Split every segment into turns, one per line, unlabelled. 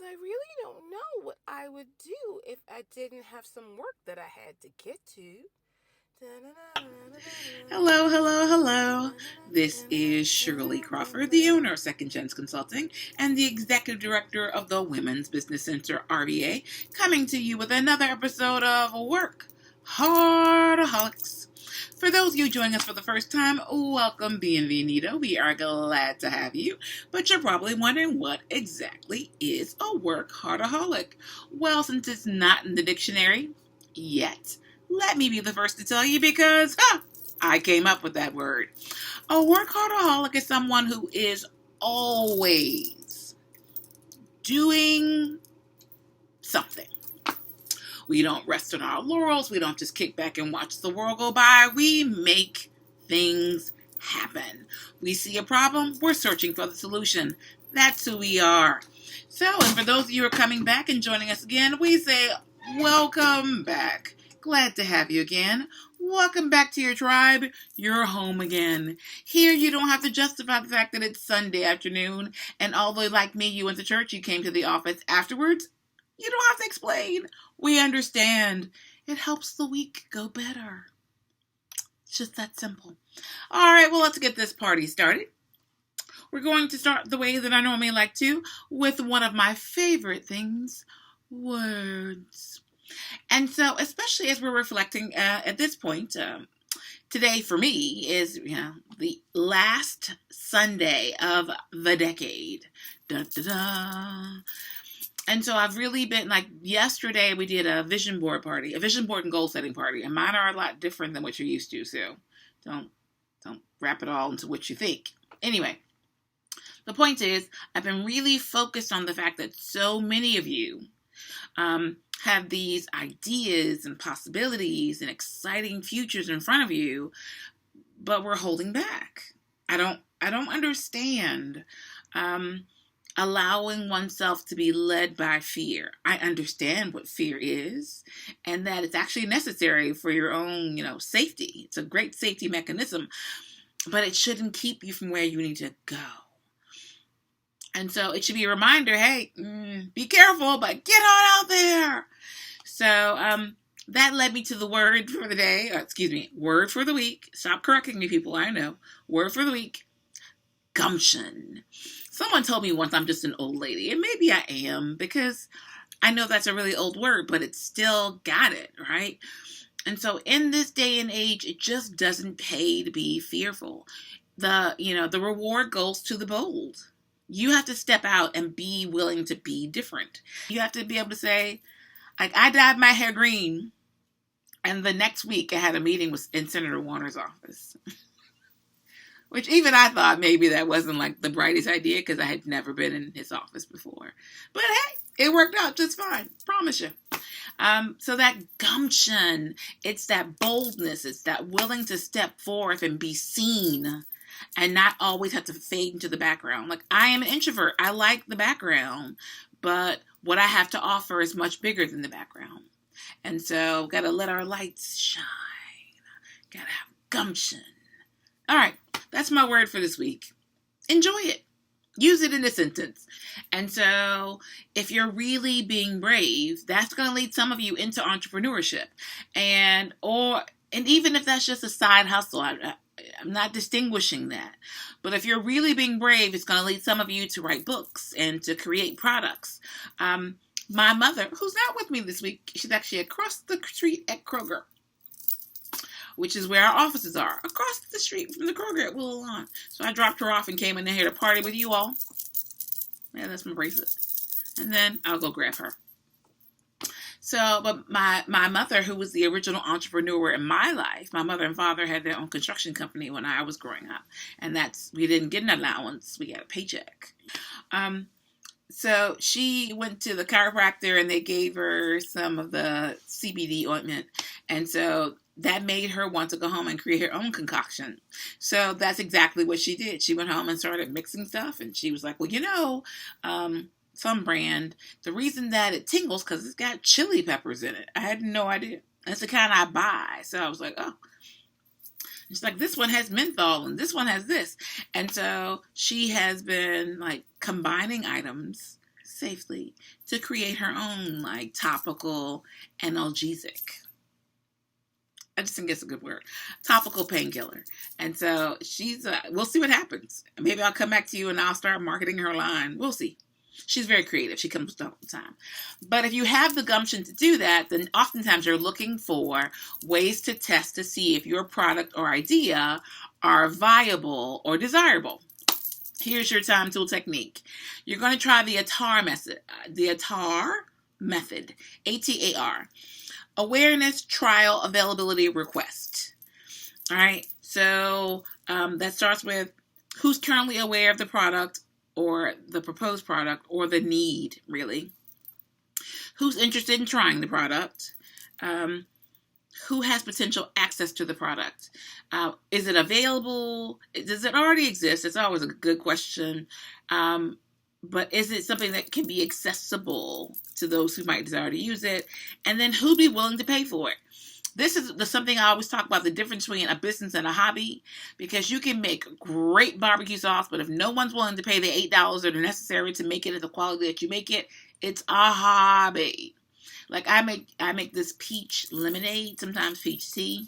I really don't know what I would do if I didn't have some work that I had to get to.
Hello, hello, hello. This is Shirley Crawford, the owner of Second Chance Consulting and the executive director of the Women's Business Center, RBA, coming to you with another episode of WorkHardAholics. For those of you joining us for the first time, welcome, bienvenido. We are glad to have you. But you're probably wondering, what exactly is a workaholic? Well, since it's not in the dictionary yet, let me be the first to tell you because I came up with that word. A workaholic is someone who is always doing something. We don't rest on our laurels. We don't just kick back and watch the world go by. We make things happen. We see a problem, we're searching for the solution. That's who we are. So, and for those of you who are coming back and joining us again, we say welcome back. Glad to have you again. Welcome back to your tribe. You're home again. Here you don't have to justify the fact that it's Sunday afternoon, and although like me, you went to church, you came to the office afterwards. You don't have to explain. We understand. It helps the week go better. It's just that simple. All right, well, let's get this party started. We're going to start the way that I normally like to, with one of my favorite things, words. And so, especially as we're reflecting at this point, today for me is the last Sunday of the decade. Da, da, da. And so I've really been, like, yesterday we did a vision board party, a vision board and goal setting party, and mine are a lot different than what you're used to, so don't wrap it all into what you think. Anyway, the point is, I've been really focused on the fact that so many of you have these ideas and possibilities and exciting futures in front of you, but we're holding back. I don't understand allowing oneself to be led by fear. I understand what fear is and that it's actually necessary for your own, safety. It's a great safety mechanism, but it shouldn't keep you from where you need to go. And so it should be a reminder, hey, be careful, but get on out there. So that led me to the word for the day, word for the week. Stop correcting me, people, I know. Word for the week, gumption. Someone told me once I'm just an old lady, and maybe I am, because I know that's a really old word, but it's still got it, right? And so in this day and age, it just doesn't pay to be fearful. The reward goes to the bold. You have to step out and be willing to be different. You have to be able to say, like, I dyed my hair green, and the next week I had a meeting in Senator Warner's office. Which even I thought maybe that wasn't like the brightest idea because I had never been in his office before. But hey, it worked out just fine. Promise you. So that gumption, it's that boldness, it's that willing to step forth and be seen and not always have to fade into the background. Like, I am an introvert. I like the background, but what I have to offer is much bigger than the background. And so, gotta let our lights shine. Gotta have gumption. All right, that's my word for this week. Enjoy it. Use it in a sentence. And so, if you're really being brave, that's going to lead some of you into entrepreneurship. And even if that's just a side hustle, I'm not distinguishing that. But if you're really being brave, it's going to lead some of you to write books and to create products. My mother, who's not with me this week, she's actually across the street at Kroger, which is where our offices are, across the street from the Kroger at Willow Lawn. So I dropped her off and came in here to party with you all. Yeah, that's my bracelet. And then I'll go grab her. So, but my mother, who was the original entrepreneur in my life, my mother and father had their own construction company when I was growing up. And we didn't get an allowance, we got a paycheck. So she went to the chiropractor and they gave her some of the CBD ointment. And so that made her want to go home and create her own concoction. So that's exactly what she did. She went home and started mixing stuff. And she was like, well, some brand, the reason that it tingles because it's got chili peppers in it. I had no idea. That's the kind I buy. So I was like, oh. It's like, this one has menthol and this one has this. And so she has been like combining items safely to create her own like topical analgesic. I just think it's a good word. Topical painkiller. And so we'll see what happens. Maybe I'll come back to you and I'll start marketing her line. We'll see. She's very creative. She comes all the time. But if you have the gumption to do that, then oftentimes you're looking for ways to test to see if your product or idea are viable or desirable. Here's your time tool technique. You're going to try the ATAR method, ATAR. Awareness, trial, availability, request. All right. So that starts with who's currently aware of the product or the proposed product or the need, really. Who's interested in trying the product? Who has potential access to the product? Is it available? Does it already exist? It's always a good question. But is it something that can be accessible to those who might desire to use it? And then who'd be willing to pay for it? This is something I always talk about, the difference between a business and a hobby, because you can make great barbecue sauce, but if no one's willing to pay the $8 that are necessary to make it at the quality that you make it, it's a hobby. Like I make this peach lemonade, sometimes peach tea.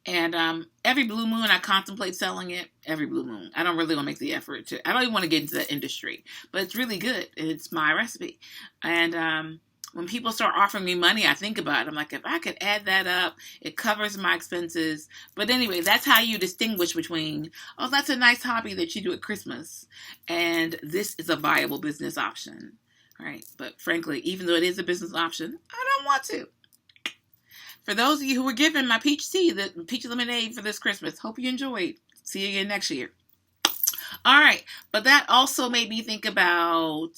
And every blue moon, I contemplate selling it. Every blue moon. I don't really want to make the effort I don't even want to get into that industry. But it's really good. It's my recipe. And when people start offering me money, I think about it. I'm like, if I could add that up, it covers my expenses. But anyway, that's how you distinguish between, oh, that's a nice hobby that you do at Christmas, and this is a viable business option. All right. But frankly, even though it is a business option, I don't want to. For those of you who were given my peach tea, the peach lemonade for this Christmas, hope you enjoyed. See you again next year. All right. But that also made me think about,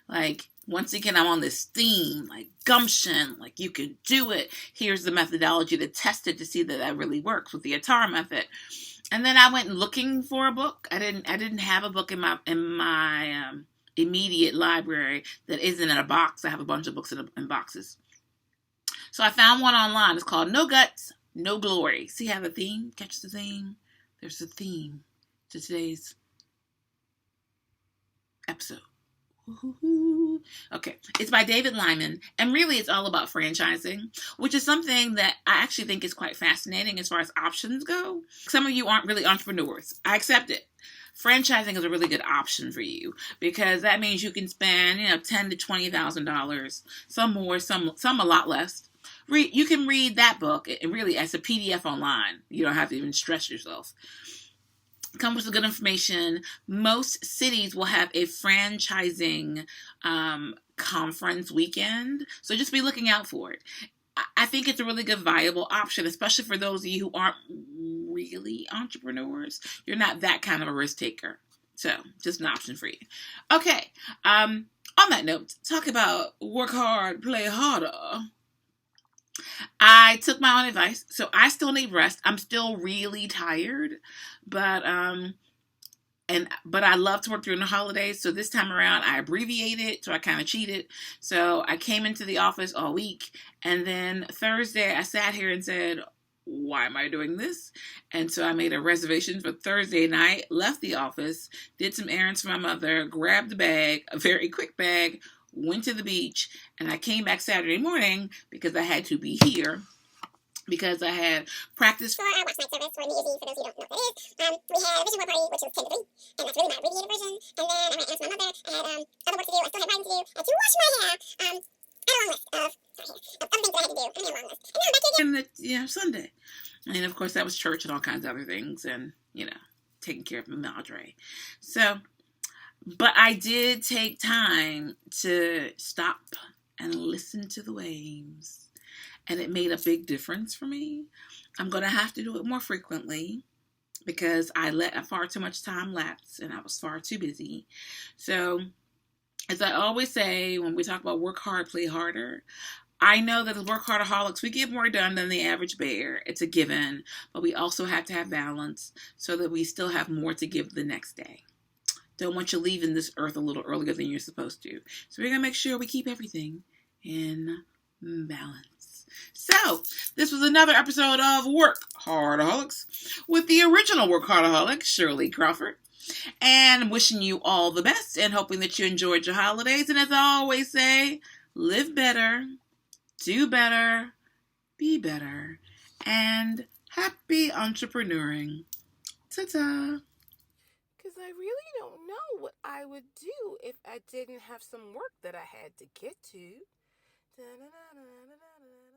like, once again, I'm on this theme, like gumption, like you can do it. Here's the methodology to test it to see that that really works with the ATAR method. And then I went looking for a book. I didn't have a book in my immediate library that isn't in a box. I have a bunch of books in boxes. So I found one online. It's called No Guts, No Glory. See how the theme? Catch the theme? There's a theme to today's episode. Okay, it's by David Lyman, and really it's all about franchising, which is something that I actually think is quite fascinating as far as options go. Some of you aren't really entrepreneurs. I accept it. Franchising is a really good option for you because that means you can spend, $10,000 to $20,000, some more, some a lot less. You can read that book and really as a PDF online. You don't have to even stress yourself. Come with some good information. Most cities will have a franchising conference weekend, so just be looking out for it. I think it's a really good, viable option, especially for those of you who aren't really entrepreneurs. You're not that kind of a risk taker, so just an option for you. Okay, on that note, talk about work hard, play harder. I took my own advice, so I still need rest. I'm still really tired, but I love to work during the holidays, so this time around I abbreviated, so I kind of cheated. So I came into the office all week, and then Thursday I sat here and said, why am I doing this? And so I made a reservation for Thursday night, left the office, did some errands for my mother, grabbed a bag, a very quick bag, went to the beach, and I came back Saturday morning because I had to be here because I had practice for our watch night service for New Year's Eve. For those who don't know what that is, we had a vision board party, which was 10 to 3, and that's really my abbreviated version. And then I ran errands for my mother. I had other work to do. I still had writing to do. I had to wash my hair. I had a long list of other things that I had to do. I had a long list. And now I'm back here again. Sunday. And of course, that was church and all kinds of other things, and taking care of my madre. So. But I did take time to stop and listen to the waves. And it made a big difference for me. I'm going to have to do it more frequently because I let far too much time lapse and I was far too busy. So, as I always say when we talk about work hard, play harder, I know that as WorkHardAholics, we get more done than the average bear. It's a given. But we also have to have balance so that we still have more to give the next day. Don't want you leaving this earth a little earlier than you're supposed to. So we're going to make sure we keep everything in balance. So, this was another episode of WorkHardAholics with the original WorkHardAholic, Shirley Crawford. And wishing you all the best and hoping that you enjoyed your holidays. And as I always say, live better, do better, be better, and happy entrepreneuring. Ta-ta!
Because I really don't know what I would do if I didn't have some work that I had to get to. Da-da-da-da-da-da-da.